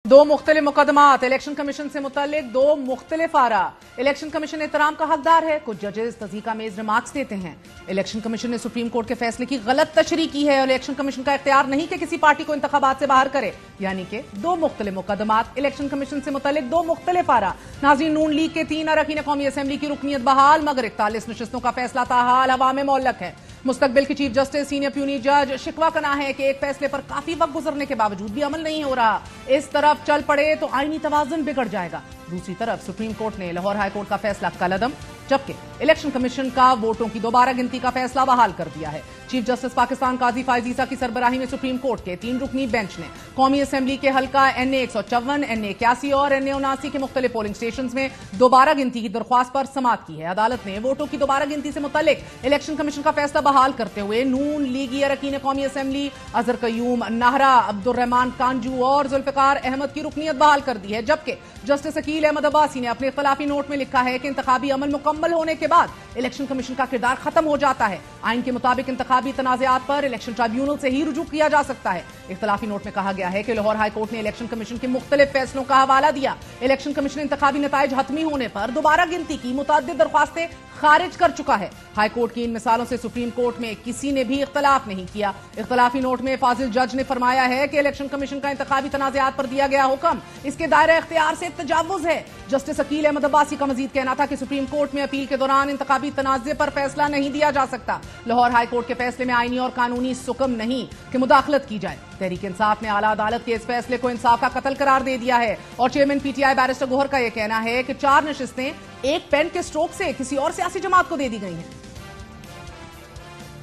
दो मुख्तलिफ मुकदमात, election commission से मुतल्लिक दो मुख्तलिफ आरा। इलेक्शन कमीशन एहतराम का हकदार है, कुछ जजेस तज़ीका मेज रिमार्क्स देते हैं। इलेक्शन कमीशन ने सुप्रीम कोर्ट के फैसले की गलत तशरीह की है और इलेक्शन कमीशन का इख्तियार नहीं कि किसी पार्टी को इंतखाबात से बाहर करे। यानी कि दो मुख्तलिफ मुकदमात, इलेक्शन कमीशन से मुतल्लिक दो मुख्तलिफ आरा। नाज़रीन, नून लीग के 3 अरकान कौमी असम्बली की रुकनियत बहाल, मगर 41 नशिस्तों का फैसला ताहाल हवा में मुअल्लक है। मुस्तकबिल की चीफ जस्टिस सीनियर प्यूनी जज शिकवा करना है कि एक फैसले पर काफी वक्त गुजरने के बावजूद भी अमल नहीं हो रहा। इस तरफ चल पड़े तो आईनी तवाज़ुन बिगड़ जाएगा। दूसरी तरफ सुप्रीम कोर्ट ने लाहौर हाई कोर्ट का फैसला कलअदम, जबकि इलेक्शन कमीशन का वोटों की दोबारा गिनती का फैसला बहाल कर दिया है। चीफ जस्टिस पाकिस्तान काजी फाइज ईसा की सरबराही में सुप्रीम कोर्ट के 3 रुकनी बेंच ने कौमी असम्बली के हल्का NA 154, NA 81 और NA 79 के मुख्तलिफ पोलिंग स्टेशन में दोबारा गिनती की दरख्वास्त पर समाअत की है। अदालत ने वोटों की दोबारा गिनती से मुतल्लिक इलेक्शन कमीशन का फैसला बहाल करते हुए नून लीगी अरकान कौमी असम्बली अजहर कयूम नाहरा, अब्दुर्रहमान कांजू और जुल्फिकार अहमद की रुकनियत बहाल कर दी है। जबकि जस्टिस अकील अहमद अब्बासी ने अपने इख्तिलाफी नोट में लिखा है कि इंतखाबी अमल मुकम्मल होने के बाद इलेक्शन कमीशन का किरदार खत्म हो जाता है। आइन के मुताबिक इंतखाबी तनाज़ात पर इलेक्शन ट्राइब्यूनल से ही रुजू किया जा सकता है। इख्तिलाफी नोट में कहा गया है कि लाहौर हाई कोर्ट ने इलेक्शन कमीशन के मुख्तलिफ फैसलों का हवाला दिया। इलेक्शन कमीशन इंतखाबी नताइज हतमी होने पर दोबारा गिनती की मुतअद्दिद दरख्वास्तें खारिज कर चुका है। हाई कोर्ट की इन मिसालों से सुप्रीम कोर्ट में किसी ने भी इख्तलाफ नहीं किया। इख्तिलाफी नोट में फाजिल जज ने फरमाया है कि इलेक्शन कमीशन का इंतखाबी तनाज़ात पर दिया गया हुक्म इसके दायरे इख्तियार से तजावुज है। जस्टिस अकील अहमद अब्बासी का मजीद कहना था कि सुप्रीम कोर्ट में अपील के दौरान इंतखाबी तनाज़े पर फैसला नहीं दिया जा सकता। लाहौर हाई कोर्ट के फैसले में आईनी और कानूनी सुकम नहीं कि मुदाखलत की जाए। तहरीक इंसाफ ने आला अदालत के इस फैसले को इंसाफ का कत्ल करार दे दिया है और चेयरमैन PTI बैरिस्टर गोहर का यह कहना है कि 4 नशिस्तें एक पेन के स्ट्रोक से किसी और सियासी जमात को दे दी गई हैं।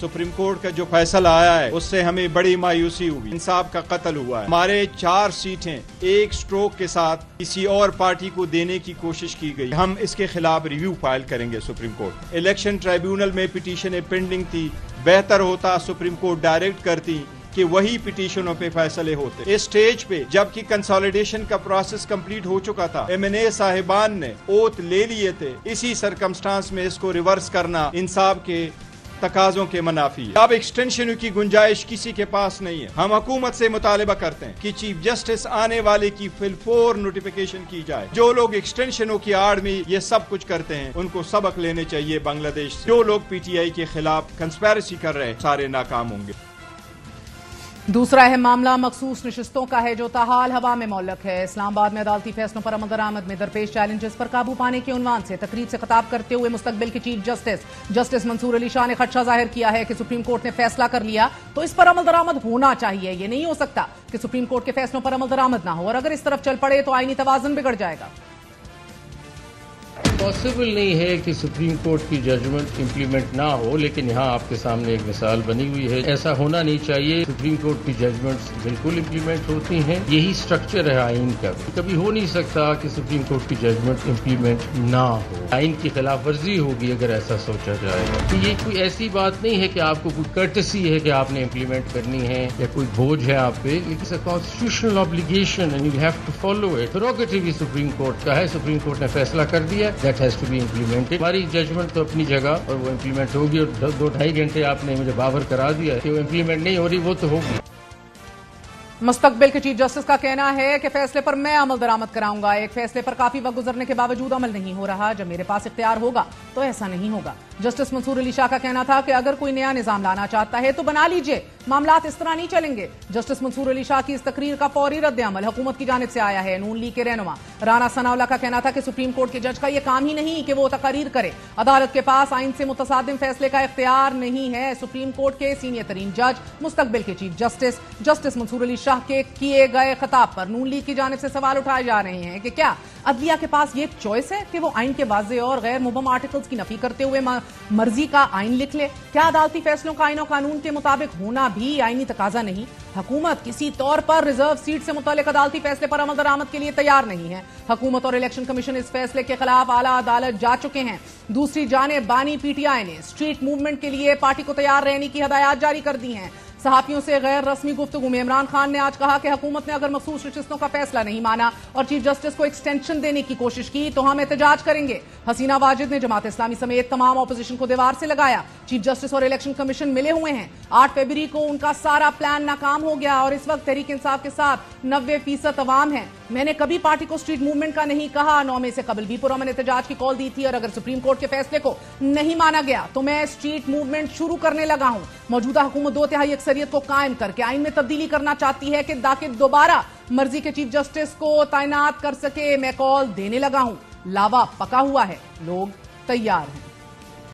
सुप्रीम कोर्ट का जो फैसला आया है उससे हमें बड़ी मायूसी हुई, इंसाफ का कत्ल हुआ है। हमारे 4 सीटें एक स्ट्रोक के साथ किसी और पार्टी को देने की कोशिश की गई। हम इसके खिलाफ रिव्यू फाइल करेंगे सुप्रीम कोर्ट। इलेक्शन ट्राइब्यूनल में पिटीशनें पेंडिंग थी, बेहतर होता सुप्रीम कोर्ट डायरेक्ट करती कि वही पिटीशनों पे फैसले होते। इस स्टेज पे जबकि कंसोलिडेशन का प्रोसेस कंप्लीट हो चुका था, MNA साहिबान ने ओथ ले लिए थे। इसी सरकमस्टांस में इसको रिवर्स करना इंसाफ के तकाजों के मनाफी है। अब एक्सटेंशन की गुंजाइश किसी के पास नहीं है। हम हुकूमत से मुतालिबा करते हैं कि चीफ जस्टिस आने वाले की फिलफोर नोटिफिकेशन की जाए। जो लोग एक्सटेंशनों की आड़ में ये सब कुछ करते हैं उनको सबक लेने चाहिए बांग्लादेश से। जो लोग PTI के खिलाफ कंस्पेरेसी कर रहे हैं सारे नाकाम होंगे। दूसरा अहम मामला मखसूस नशिस्तों का है जो ताहाल हवा में मुअल्लक है। इस्लामाबाद में अदालती फैसलों पर अमल दरामद में दरपेश चैलेंजेस पर काबू पाने के उन्वान से तकरीब से खिताब करते हुए मुस्तकबिल के चीफ जस्टिस मंसूर अली शाह ने खदशा जाहिर किया है कि सुप्रीम कोर्ट ने फैसला कर लिया तो इस पर अमल दरामद होना चाहिए। ये नहीं हो सकता कि सुप्रीम कोर्ट के फैसलों पर अमल दरामद ना हो और अगर इस तरफ चल पड़े तो आईनी तवाज़ुन बिगड़ जाएगा। पॉसिबल नहीं है कि सुप्रीम कोर्ट की जजमेंट इम्प्लीमेंट ना हो, लेकिन यहाँ आपके सामने एक मिसाल बनी हुई है। ऐसा होना नहीं चाहिए। सुप्रीम कोर्ट की जजमेंट्स बिल्कुल इम्प्लीमेंट होती हैं, यही स्ट्रक्चर है आइन का। कभी हो नहीं सकता कि सुप्रीम कोर्ट की जजमेंट इम्प्लीमेंट ना हो। आइन की खिलाफ वर्जी होगी अगर ऐसा सोचा जाएगा। तो ये कोई ऐसी बात नहीं है कि आपको कोई कर्टसी है कि आपने इम्प्लीमेंट करनी है या कोई बोझ है आप पे। It's a constitutional obligation and you have to follow it. Prerogative supreme court का है, सुप्रीम कोर्ट ने फैसला कर दिया, that has to be implemented. हमारी जजमेंट तो अपनी जगह और वो इम्प्लीमेंट होगी और 2-2.5 घंटे आपने मुझे बावर करा दिया कि वो इम्प्लीमेंट नहीं हो रही, वो तो होगी। मुस्तकबिल के चीफ जस्टिस का कहना है कि फैसले पर मैं अमल दरामद कराऊंगा। एक फैसले पर काफी वक्त गुजरने के बावजूद अमल नहीं हो रहा। जब मेरे पास इख्तियार होगा तो ऐसा नहीं होगा। जस्टिस मंसूर अली शाह का कहना था कि अगर कोई नया निजाम लाना चाहता है तो बना लीजिए, मामलात इस तरह नहीं चलेंगे। जस्टिस मंसूर अली शाह की इस तकरीर का फौरी रद्द अमल हुकूमत की जानिब से आया है। नून लीग के रहनुमा राना सनाउल्लाह का कहना था कि सुप्रीम कोर्ट के जज का यह काम ही नहीं कि वो तकरीर करे। अदालत के पास आइन से मुतसादिम फैसले का इख्तियार नहीं है। सुप्रीम कोर्ट के सीनियर तरीन जज मुस्तकबिल के चीफ जस्टिस मंसूर अली शाह के किए गए खिताब पर नून लीग की जानिब से सवाल उठाए जा रहे हैं कि क्या अदलिया के पास ये चॉइस है कि वो आइन के वाज़ेह और गैर मुबहम आर्टिकल्स की नफी करते हुए मर्जी का आइन लिख ले। क्या अदालती फैसलों का आइन और कानून के मुताबिक होना भी आइनी तकाजा नहीं? हुकूमत किसी तौर पर रिजर्व सीट से मुतालिक अदालती फैसले पर अमल दरामद के लिए तैयार नहीं है। हुकूमत और इलेक्शन कमीशन इस फैसले के खिलाफ आला अदालत जा चुके हैं। दूसरी जानिब बानी PTI ने स्ट्रीट मूवमेंट के लिए पार्टी को तैयार रहने की हदायत जारी कर दी हैं। صحافیوں سے غیر رسمی گفتگو میں عمران خان نے آج کہا کہ حکومت نے اگر مخصوص نشستوں کا فیصلہ نہیں مانا اور چیف جسٹس کو ایکسٹینشن دینے کی کوشش کی تو ہم احتجاج کریں گے۔ حسینہ واجد نے جماعت اسلامی سمیت تمام اپوزیشن کو دیوار سے لگایا۔ چیف جسٹس اور الیکشن کمیشن ملے ہوئے ہیں، 8 فروری کو ان کا سارا پلان ناکام ہو گیا اور اس وقت تحریک انصاف کے ساتھ 90% عوام ہے۔ میں نے کبھی پارٹی کو اسٹریٹ موومنٹ کا نہیں کہا، 9 مئی سے قبل بھی پرامن احتجاج کی کال دی تھی، اور اگر سپریم کورٹ کے فیصلے کو نہیں مانا گیا تو میں اسٹریٹ موومنٹ شروع کرنے لگا ہوں۔ موجودہ حکومت 2/3 اکثریت کو قائم کر کے آئین میں تبدیلی کرنا چاہتی ہے کہ تاکہ دوبارہ مرضی کے چیف جسٹس کو تعینات کر سکے۔ میں کال دینے لگا ہوں، لاوا پکا ہوا ہے، لوگ تیار ہیں۔